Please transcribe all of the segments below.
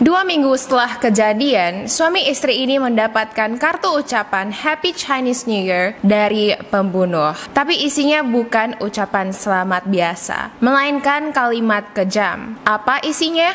2 minggu setelah kejadian, suami istri ini mendapatkan kartu ucapan Happy Chinese New Year dari pembunuh. Tapi isinya bukan ucapan selamat biasa, melainkan kalimat kejam. Apa isinya?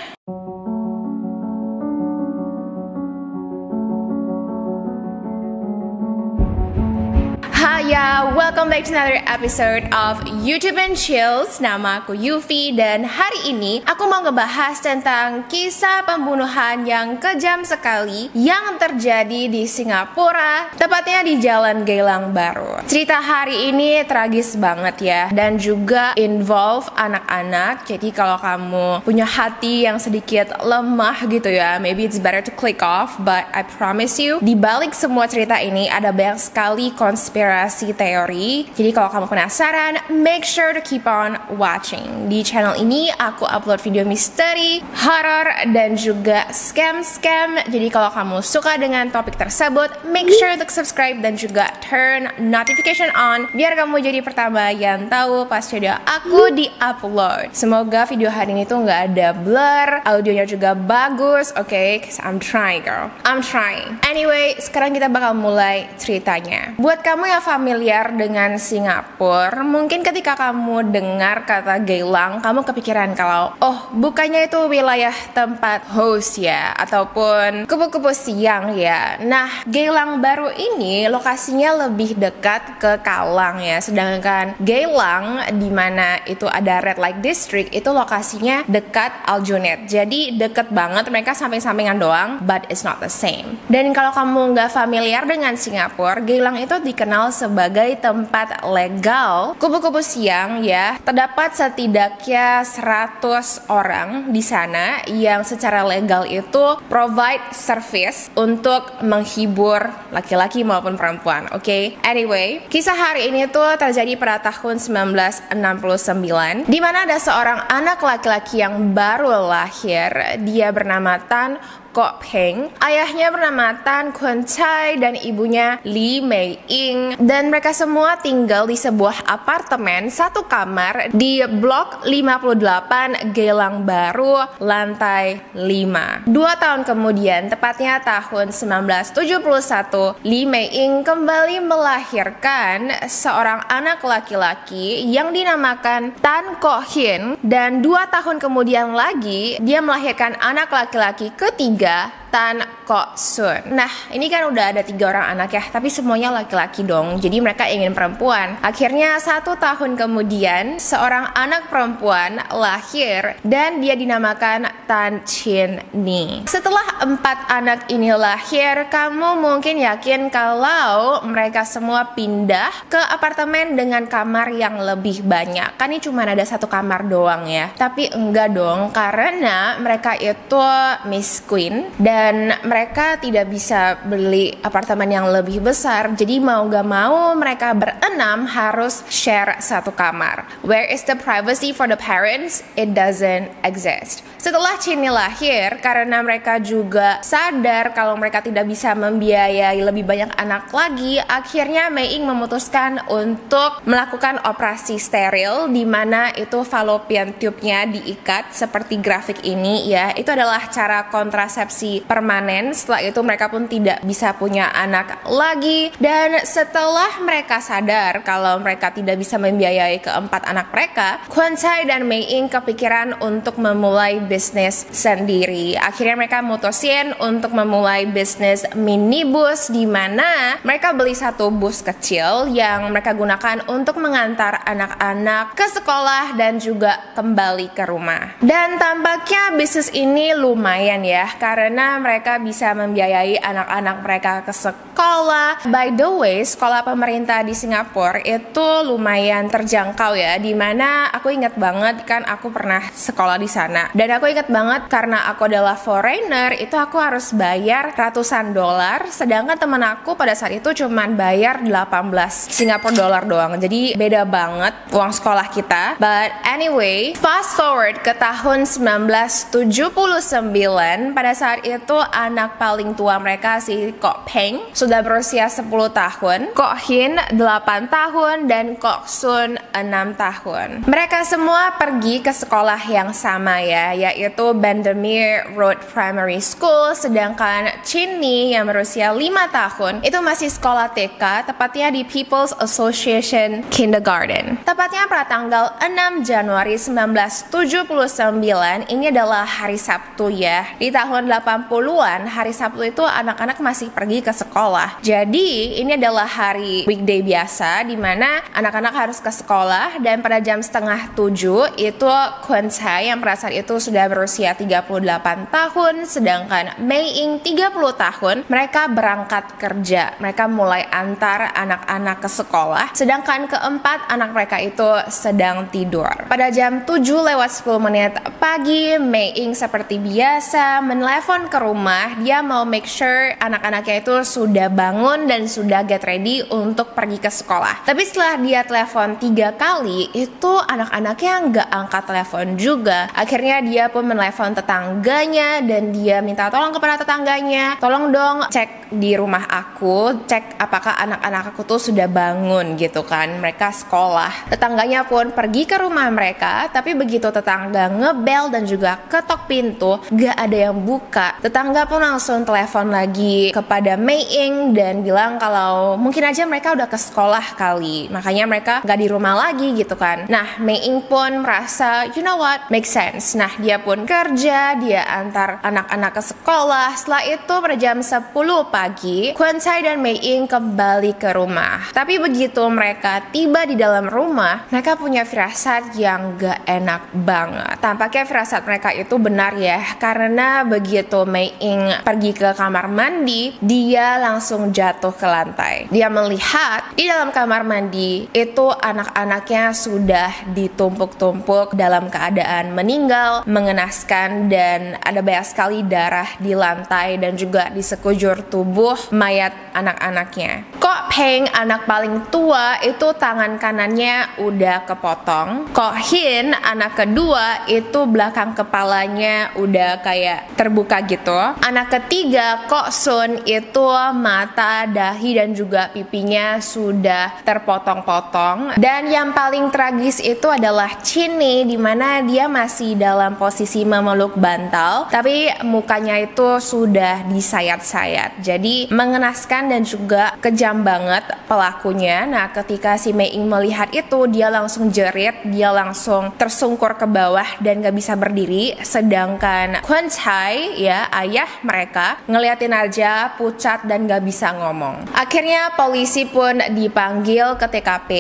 Hiya, welcome back to another episode of YouTube and Chills. Nama aku Yufi dan hari ini aku mau ngebahas tentang kisah pembunuhan yang kejam sekali yang terjadi di Singapura, tepatnya di Jalan Geylang Bahru. Cerita hari ini tragis banget ya, dan juga involve anak-anak. Jadi kalau kamu punya hati yang sedikit lemah gitu ya, maybe it's better to click off. But I promise you, di balik semua cerita ini ada banyak sekali konspirasi teori. Jadi kalau kamu penasaran, make sure to keep on watching. Di channel ini aku upload video misteri, horror, dan juga scam-scam. Jadi kalau kamu suka dengan topik tersebut, make sure untuk subscribe dan juga turn notification on biar kamu jadi pertama yang tahu pas video aku di-upload. Semoga video hari ini tuh nggak ada blur, audionya juga bagus, okay? Cause I'm trying, girl. I'm trying. Anyway, sekarang kita bakal mulai ceritanya. Buat kamu yang familiar dengan Singapura, mungkin ketika kamu dengar kata Geylang, kamu kepikiran kalau, oh, bukannya itu wilayah tempat host ya, ataupun kupu-kupu siang ya. Nah, Geylang Bahru ini lokasinya lebih dekat ke Kallang ya, sedangkan Geylang di mana itu ada red light district itu lokasinya dekat Aljunied. Jadi deket banget, mereka samping-sampingan doang, but it's not the same. Dan kalau kamu nggak familiar dengan Singapura, Geylang itu dikenal sebagai tempat legal kupu-kupu siang ya. Terdapat setidaknya 100 orang di sana yang secara legal itu provide service untuk menghibur laki-laki maupun perempuan, oke? Anyway, kisah hari ini tuh terjadi pada tahun 1969 di mana ada seorang anak laki-laki yang baru lahir. Dia bernama Tan Kok Peng, ayahnya bernama Tan Kun Chai dan ibunya Lee Mei Ing, dan mereka semua tinggal di sebuah apartemen satu kamar di blok 58 Geylang Bahru lantai 5. 2 tahun kemudian, tepatnya tahun 1971, Lee Mei Ing kembali melahirkan seorang anak laki-laki yang dinamakan Tan Kok Hin, dan 2 tahun kemudian lagi dia melahirkan anak laki-laki ketiga, Tan Kok Sun. Nah, ini kan udah ada 3 orang anak ya, tapi semuanya laki-laki dong. Jadi mereka ingin perempuan. Akhirnya 1 tahun kemudian, seorang anak perempuan lahir dan dia dinamakan Tan Chin Ni. Setelah 4 anak ini lahir, kamu mungkin yakin kalau mereka semua pindah ke apartemen dengan kamar yang lebih banyak. Kan ini cuma ada 1 kamar doang ya. Tapi enggak dong, karena mereka itu miskin dan mereka tidak bisa beli apartemen yang lebih besar. Jadi mau gak mau mereka berenam harus share 1 kamar. Where is the privacy for the parents? It doesn't exist. Setelah Chinny lahir, karena mereka juga sadar kalau mereka tidak bisa membiayai lebih banyak anak lagi, akhirnya Mei Ing memutuskan untuk melakukan operasi steril, di mana itu fallopian tube-nya diikat seperti grafik ini ya. Itu adalah cara kontrasepsi permanen. Setelah itu mereka pun tidak bisa punya anak lagi. Dan setelah mereka sadar kalau mereka tidak bisa membiayai keempat anak mereka, Kun Chai dan Mei Ing kepikiran untuk memulai bisnis sendiri. Akhirnya mereka mutusin untuk memulai bisnis minibus, di mana mereka beli 1 bus kecil yang mereka gunakan untuk mengantar anak-anak ke sekolah dan juga kembali ke rumah. Dan tampaknya bisnis ini lumayan ya, karena mereka bisa membiayai anak-anak mereka ke sekolah. By the way, sekolah pemerintah di Singapura itu lumayan terjangkau ya, dimana aku ingat banget kan aku pernah sekolah di sana. Dan aku ingat banget karena aku adalah foreigner, itu aku harus bayar ratusan dolar, sedangkan temen aku pada saat itu cuman bayar 18 Singapura dolar doang. Jadi beda banget uang sekolah kita. But anyway, fast forward ke tahun 1979, pada saat itu anak paling tua mereka si Kok Peng sudah berusia 10 tahun, Kok Hin 8 tahun, dan Kok Sun 6 tahun. Mereka semua pergi ke sekolah yang sama ya, yaitu Bendemeer Road Primary School, sedangkan Chinny yang berusia 5 tahun itu masih sekolah TK, tepatnya di People's Association Kindergarten. Tepatnya pada tanggal 6 Januari 1979, ini adalah hari Sabtu ya. Di tahun 80-an, hari Sabtu itu anak-anak masih pergi ke sekolah. Jadi, ini adalah hari weekday biasa di mana anak-anak harus ke sekolah, dan pada jam 6:30 itu Kwon Chae yang pada saat itu sudah berusia 38 tahun, sedangkan Mei Ying 30 tahun, mereka berangkat kerja. Mereka mulai antar anak-anak ke sekolah, sedangkan keempat anak mereka itu sedang tidur. Pada jam 7:10 pagi, Mei Ying seperti biasa menelepon ke rumah. Dia mau make sure anak-anaknya itu sudah bangun dan sudah get ready untuk pergi ke sekolah. Tapi setelah dia telepon 3 kali, itu anak-anaknya nggak angkat telepon juga. Akhirnya dia pun menelepon tetangganya dan dia minta tolong kepada tetangganya, tolong dong cek di rumah aku, cek apakah anak-anak aku tuh sudah bangun gitu kan, mereka sekolah. Tetangganya pun pergi ke rumah mereka, tapi begitu tetangga ngebel dan juga ketok pintu, gak ada yang buka. Tetangga pun langsung telepon lagi kepada Mei Ying dan bilang kalau mungkin aja mereka udah ke sekolah kali, makanya mereka gak di rumah lagi gitu kan. Nah, Mei Ying pun merasa, you know what, make sense. Nah, dia pun kerja, dia antar anak-anak ke sekolah. Setelah itu pada jam 10 pagi, Kwon Chae dan Mei Ying kembali ke rumah. Tapi begitu mereka tiba di dalam rumah, mereka punya firasat yang gak enak banget. Tampaknya firasat mereka itu benar ya, karena begitu Mei Ying pergi ke kamar mandi, dia langsung jatuh ke lantai. Dia melihat di dalam kamar mandi itu anak-anaknya sudah ditumpuk-tumpuk dalam keadaan meninggal, mengenaskan, dan ada banyak sekali darah di lantai dan juga di sekujur tubuh mayat anak-anaknya. Kok Peng, anak paling tua, itu tangan kanannya udah kepotong. Kok Hin, anak kedua, itu belakang kepalanya udah kayak terbuka gitu. Anak ketiga, Kok Sun, itu mata, dahi, dan juga pipinya sudah terpotong-potong. Dan yang paling tragis itu adalah Chinny, dimana dia masih dalam posisi memeluk bantal, tapi mukanya itu sudah disayat-sayat. Jadi mengenaskan dan juga kejam banget pelakunya. Nah, ketika si Mei Ying melihat itu, dia langsung jerit, dia langsung tersungkur ke bawah dan gak bisa berdiri. Sedangkan Kwon Chae, ya ayah mereka, ngeliatin aja pucat dan gak bisa ngomong. Akhirnya polisi pun dipanggil ke TKP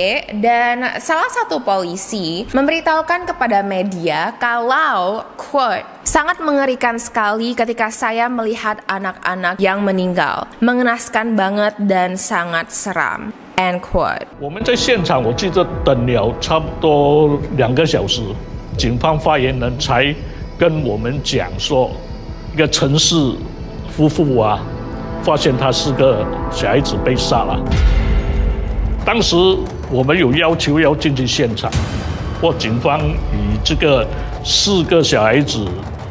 dan salah satu polisi memberitahukan kepada media kalau, quote, sangat mengerikan sekali ketika saya melihat anak-anak yang meninggal. Mengenaskan banget dan sangat seram. End quote. 我们在现场，我记得等了差不多2个小时，警方发言人才跟我们讲说，一个陈氏夫妇啊，发现他4个小孩子被杀了。当时我们有要求要进去现场，或警方以这个4个小孩子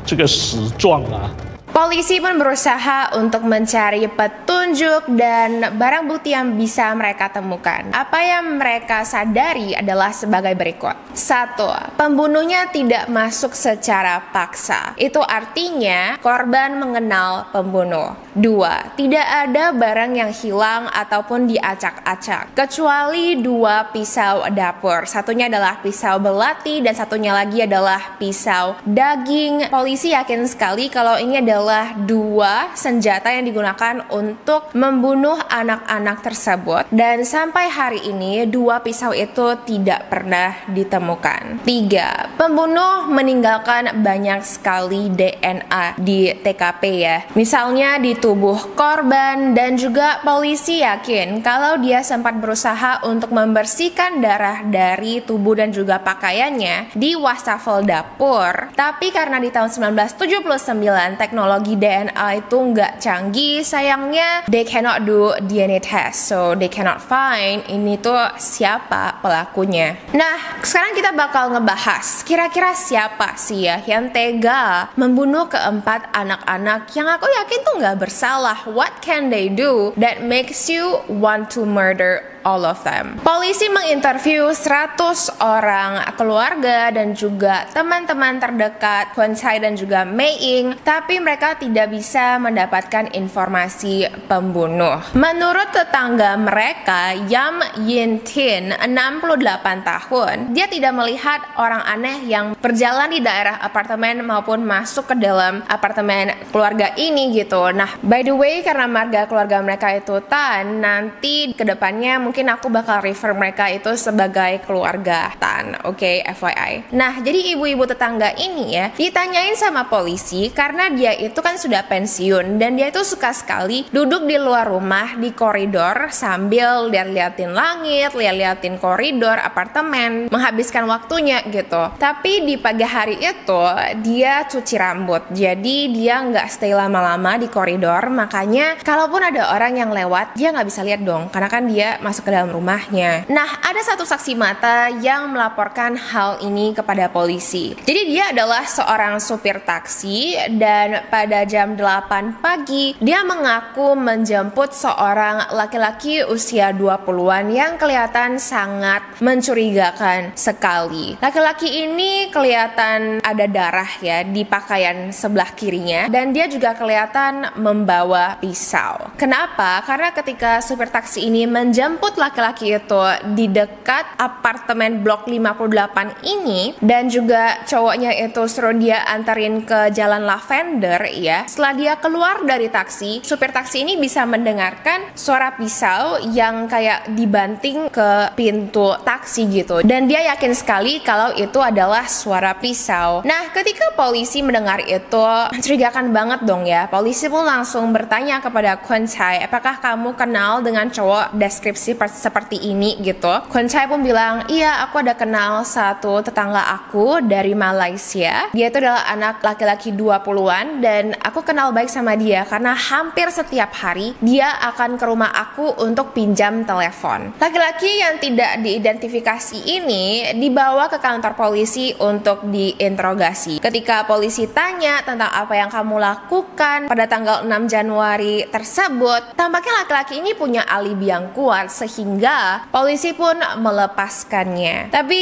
这个死状啊。 Polisi pun berusaha untuk mencari petunjuk dan barang bukti yang bisa mereka temukan. Apa yang mereka sadari adalah sebagai berikut. 1. Pembunuhnya tidak masuk secara paksa. Itu artinya korban mengenal pembunuh. 2. Tidak ada barang yang hilang ataupun diacak-acak, kecuali 2 pisau dapur. Satunya adalah pisau belati dan satunya lagi adalah pisau daging. Polisi yakin sekali kalau ini adalah 2 senjata yang digunakan untuk membunuh anak-anak tersebut, dan sampai hari ini 2 pisau itu tidak pernah ditemukan. 3. Pembunuh meninggalkan banyak sekali DNA di TKP ya, misalnya di tubuh korban, dan juga polisi yakin kalau dia sempat berusaha untuk membersihkan darah dari tubuh dan juga pakaiannya di wastafel dapur, tapi karena di tahun 1979 teknologi DNA itu nggak canggih, sayangnya they cannot do DNA test, so they cannot find ini tuh siapa pelakunya. Nah, sekarang kita bakal ngebahas kira-kira siapa sih ya yang tega membunuh keempat anak-anak yang aku yakin tuh nggak bersalah. What can they do that makes you want to murder all of them. Polisi menginterview 100 orang keluarga dan juga teman-teman terdekat Kwon Chae dan juga Mei Ying, tapi mereka tidak bisa mendapatkan informasi pembunuh. Menurut tetangga mereka, Yam Yin Tin, 68 tahun, dia tidak melihat orang aneh yang berjalan di daerah apartemen maupun masuk ke dalam apartemen keluarga ini gitu. Nah, by the way, karena marga keluarga mereka itu Tan, nanti kedepannya mungkin aku bakal refer mereka itu sebagai keluarga Tan, oke, FYI. Nah, jadi ibu-ibu tetangga ini ya ditanyain sama polisi karena dia itu kan sudah pensiun dan dia itu suka sekali duduk di luar rumah di koridor sambil lihat-liatin langit, lihat-liatin koridor apartemen, menghabiskan waktunya gitu. Tapi di pagi hari itu dia cuci rambut, jadi dia nggak stay lama-lama di koridor. Makanya kalaupun ada orang yang lewat, dia nggak bisa lihat dong, karena kan dia masuk ke dalam rumahnya. Nah, ada satu saksi mata yang melaporkan hal ini kepada polisi. Jadi dia adalah seorang supir taksi dan pada jam 8 pagi dia mengaku menjemput seorang laki-laki usia 20-an yang kelihatan sangat mencurigakan sekali. Laki-laki ini kelihatan ada darah ya di pakaian sebelah kirinya dan dia juga kelihatan membawa pisau. Kenapa? Karena ketika supir taksi ini menjemput laki-laki itu di dekat apartemen blok 58 ini dan juga cowoknya itu suruh dia anterin ke jalan Lavender ya. Setelah dia keluar dari taksi, supir taksi ini bisa mendengarkan suara pisau yang kayak dibanting ke pintu taksi gitu. Dan dia yakin sekali kalau itu adalah suara pisau. Nah, ketika polisi mendengar itu, mencurigakan banget dong ya. Polisi pun langsung bertanya kepada Kwon Chae, apakah kamu kenal dengan cowok deskripsi seperti ini gitu. Kwon Chae pun bilang, iya, aku ada kenal satu tetangga aku dari Malaysia. Dia itu adalah anak laki-laki 20-an dan aku kenal baik sama dia karena hampir setiap hari dia akan ke rumah aku untuk pinjam telepon. Laki-laki yang tidak diidentifikasi ini dibawa ke kantor polisi untuk diinterogasi. Ketika polisi tanya tentang apa yang kamu lakukan pada tanggal 6 Januari tersebut, tampaknya laki-laki ini punya alibi yang kuat sehingga polisi pun melepaskannya. Tapi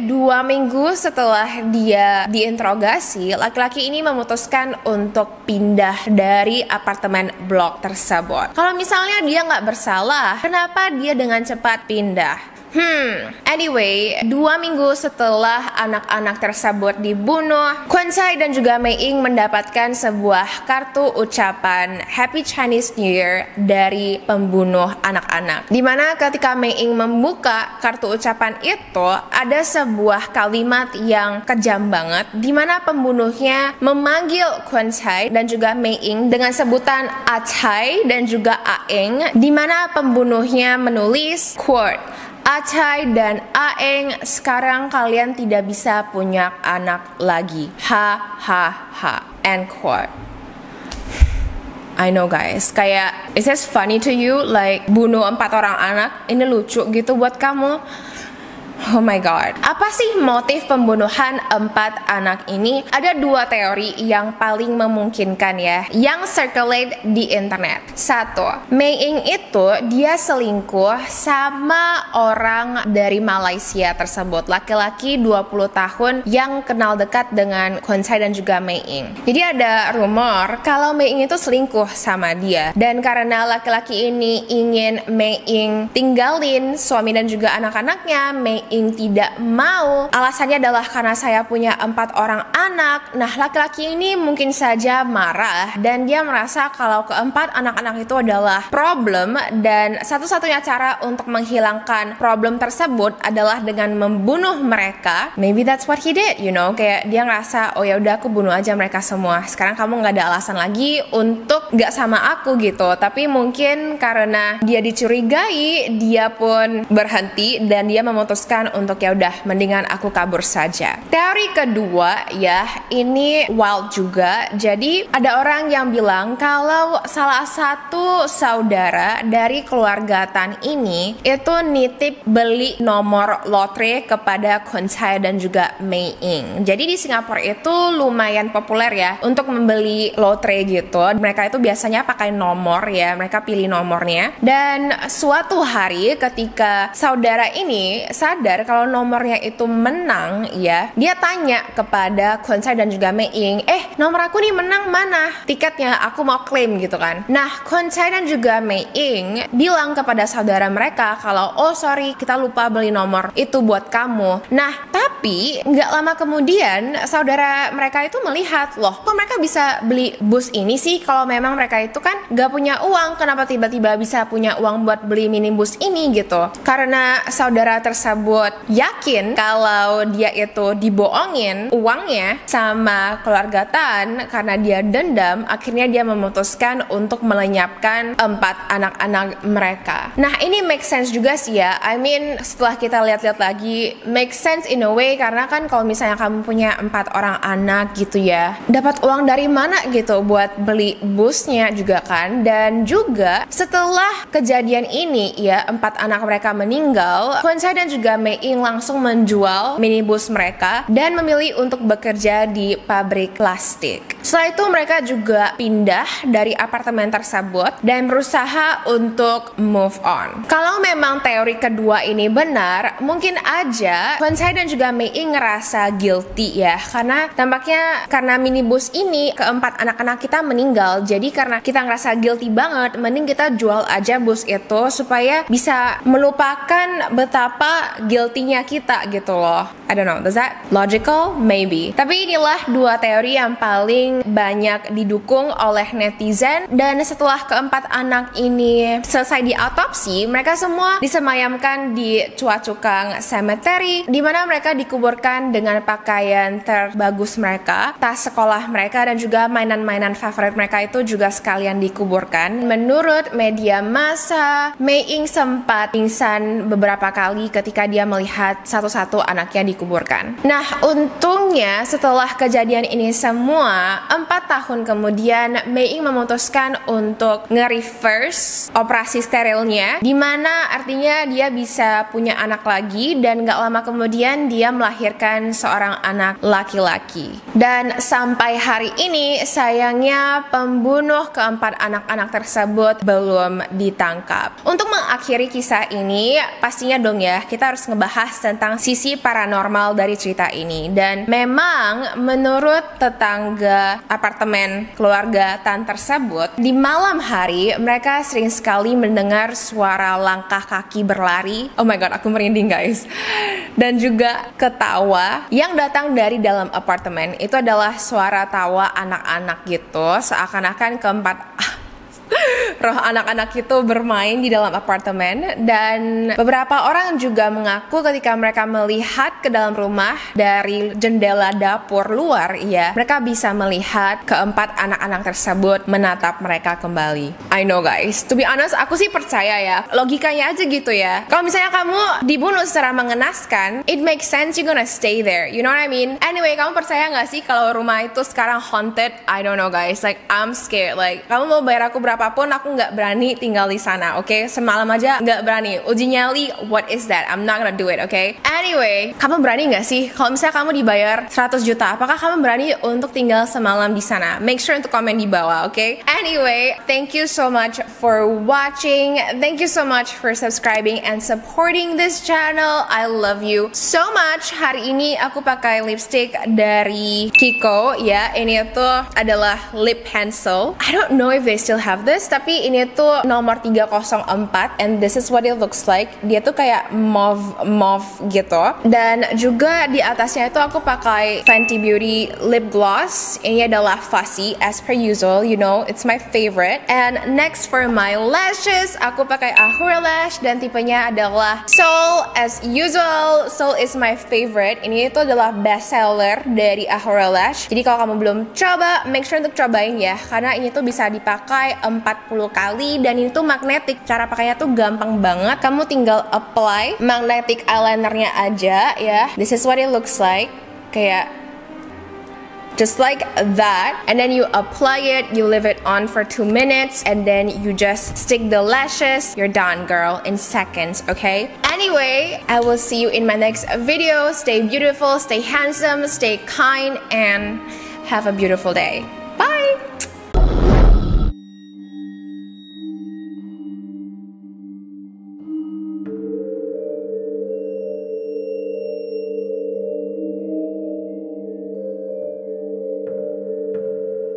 2 minggu setelah dia diinterogasi, laki-laki ini memutuskan untuk pindah dari apartemen blok tersebut. Kalau misalnya dia nggak bersalah, kenapa dia dengan cepat pindah? Anyway, 2 minggu setelah anak-anak tersebut dibunuh, Kwon Chae dan juga Mei Ying mendapatkan sebuah kartu ucapan Happy Chinese New Year dari pembunuh anak-anak. Dimana ketika Mei Ying membuka kartu ucapan itu, ada sebuah kalimat yang kejam banget, dimana pembunuhnya memanggil Kwon Chae dan juga Mei Ying dengan sebutan A Chae dan juga A Eng, dimana pembunuhnya menulis, quote, A Chae dan A Eng, sekarang kalian tidak bisa punya anak lagi. Ha ha ha. End quote. I know guys, kayak is this funny to you? Like bunuh 4 orang anak, ini lucu gitu buat kamu? Oh my god. Apa sih motif pembunuhan 4 anak ini? Ada 2 teori yang paling memungkinkan ya, yang circulate di internet. 1, Mei Ying itu dia selingkuh sama orang dari Malaysia tersebut, laki-laki 20 tahun yang kenal dekat dengan Kwon Chae dan juga Mei Ying. Jadi ada rumor kalau Mei Ying itu selingkuh sama dia, dan karena laki-laki ini ingin Mei Ying tinggalin suami dan juga anak-anaknya, Mei Ying tidak mau. Alasannya adalah karena saya punya 4 orang anak. Nah, laki-laki ini mungkin saja marah dan dia merasa kalau keempat anak-anak itu adalah problem, dan satu-satunya cara untuk menghilangkan problem tersebut adalah dengan membunuh mereka. Maybe that's what he did, you know, kayak dia ngerasa, oh ya udah aku bunuh aja mereka semua. Sekarang kamu nggak ada alasan lagi untuk nggak sama aku gitu. Tapi mungkin karena dia dicurigai, dia pun berhenti dan dia memutuskan memutuskan untuk ya udah mendingan aku kabur saja. Teori kedua ya, ini wild juga. Jadi ada orang yang bilang kalau salah satu saudara dari keluarga Tan ini itu nitip beli nomor lotre kepada Khun Chai dan juga Mei Ying. Jadi di Singapura itu lumayan populer ya untuk membeli lotre gitu. Mereka itu biasanya pakai nomor ya, mereka pilih nomornya. Dan suatu hari ketika saudara ini sadar kalau nomornya itu menang ya, dia tanya kepada Khun Chai dan juga Mei Ying, nomor aku nih menang, mana tiketnya, aku mau klaim gitu kan. Nah, Khun Chai dan juga Mei Ying bilang kepada saudara mereka kalau oh sorry, kita lupa beli nomor itu buat kamu. Nah, tapi nggak lama kemudian saudara mereka itu melihat, loh kok mereka bisa beli bus ini sih kalau memang mereka itu kan nggak punya uang, kenapa tiba-tiba bisa punya uang buat beli minibus ini gitu. Karena saudara tersebut yakin kalau dia itu dibohongin uangnya sama keluarga Tan karena dia dendam, akhirnya dia memutuskan untuk melenyapkan 4 anak-anak mereka. Nah, ini make sense juga sih ya. I mean, setelah kita lihat-lihat lagi, make sense in a way karena kan kalau misalnya kamu punya 4 orang anak gitu ya, dapat uang dari mana gitu buat beli busnya juga kan. Dan juga setelah kejadian ini ya, 4 anak mereka meninggal, Khun Chai dan juga Mei Ying langsung menjual minibus mereka dan memilih untuk bekerja di pabrik plastik. Setelah itu mereka juga pindah dari apartemen tersebut dan berusaha untuk move on. Kalau memang teori kedua ini benar, mungkin aja Khun Chai dan juga Mei Ying ngerasa guilty ya, karena tampaknya karena minibus ini keempat anak-anak kita meninggal, jadi karena kita ngerasa guilty banget, mending kita jual aja bus itu supaya bisa melupakan betapa guilty-nya kita gitu loh. I don't know, does that logical? Maybe. Tapi inilah 2 teori yang paling banyak didukung oleh netizen. Dan setelah keempat anak ini selesai diautopsi, mereka semua disemayamkan di Chua Chu Kang Cemetery, di mana mereka dikuburkan dengan pakaian terbagus mereka, tas sekolah mereka, dan juga mainan-mainan favorit mereka itu juga sekalian dikuburkan. Menurut media massa, Mei Ying sempat pingsan beberapa kali ketika dia melihat satu-satu anaknya dikuburkan. Nah, untungnya setelah kejadian ini semua, 4 tahun kemudian Mei Ying memutuskan untuk nge-reverse operasi sterilnya, dimana artinya dia bisa punya anak lagi dan gak lama kemudian dia melahirkan seorang anak laki-laki. Dan sampai hari ini sayangnya pembunuh keempat anak-anak tersebut belum ditangkap. Untuk mengakhiri kisah ini, pastinya dong ya, kita harus ngebahas tentang sisi paranormal dari cerita ini. Dan memang menurut tetangga apartemen keluarga Tan tersebut, di malam hari mereka sering sekali mendengar suara langkah kaki berlari. Oh my god, aku merinding guys. Dan juga ketawa yang datang dari dalam apartemen. Itu adalah suara tawa anak-anak gitu, seakan-akan keempat roh anak-anak itu bermain di dalam apartemen. Dan beberapa orang juga mengaku ketika mereka melihat ke dalam rumah dari jendela dapur luar ya, mereka bisa melihat keempat anak-anak tersebut menatap mereka kembali. I know guys, to be honest, aku sih percaya ya, logikanya aja gitu ya. Kalau misalnya kamu dibunuh secara mengenaskan, it makes sense you're gonna stay there, you know what I mean? Anyway, kamu percaya gak sih kalau rumah itu sekarang haunted? I don't know guys, like I'm scared. Like kamu mau bayar aku berapapun, aku nggak berani tinggal di sana, oke? Semalam aja nggak berani. Uji nyali, what is that? I'm not gonna do it, oke? Anyway, kamu berani nggak sih kalau misalnya kamu dibayar 100 juta? Apakah kamu berani untuk tinggal semalam di sana? Make sure untuk komen di bawah, oke? Anyway, thank you so much for watching. Thank you so much for subscribing and supporting this channel. I love you so much. Hari ini aku pakai lipstick dari Kiko ya. Ini tuh adalah lip pencil. I don't know if they still have this, tapi ini tuh nomor 304 and this is what it looks like. Dia tuh kayak mauve gitu. Dan juga di atasnya itu aku pakai Fenty Beauty lip gloss. Ini adalah Fussy as per usual, you know, it's my favorite. And next for my lashes, aku pakai Ahura Lash dan tipenya adalah Soul as usual. Soul is my favorite. Ini itu adalah best seller dari Ahura Lash. Jadi kalau kamu belum coba, make sure untuk cobain ya, karena ini tuh bisa dipakai 4 40 kali, dan itu magnetic. Cara pakainya tuh gampang banget. Kamu tinggal apply magnetic eyelinernya aja ya. This is what it looks like. Kayak just like that, and then you apply it, you leave it on for 2 minutes, and then you just stick the lashes. You're done, girl, in seconds, okay? Anyway, I will see you in my next video. Stay beautiful, stay handsome, stay kind, and have a beautiful day. Bye!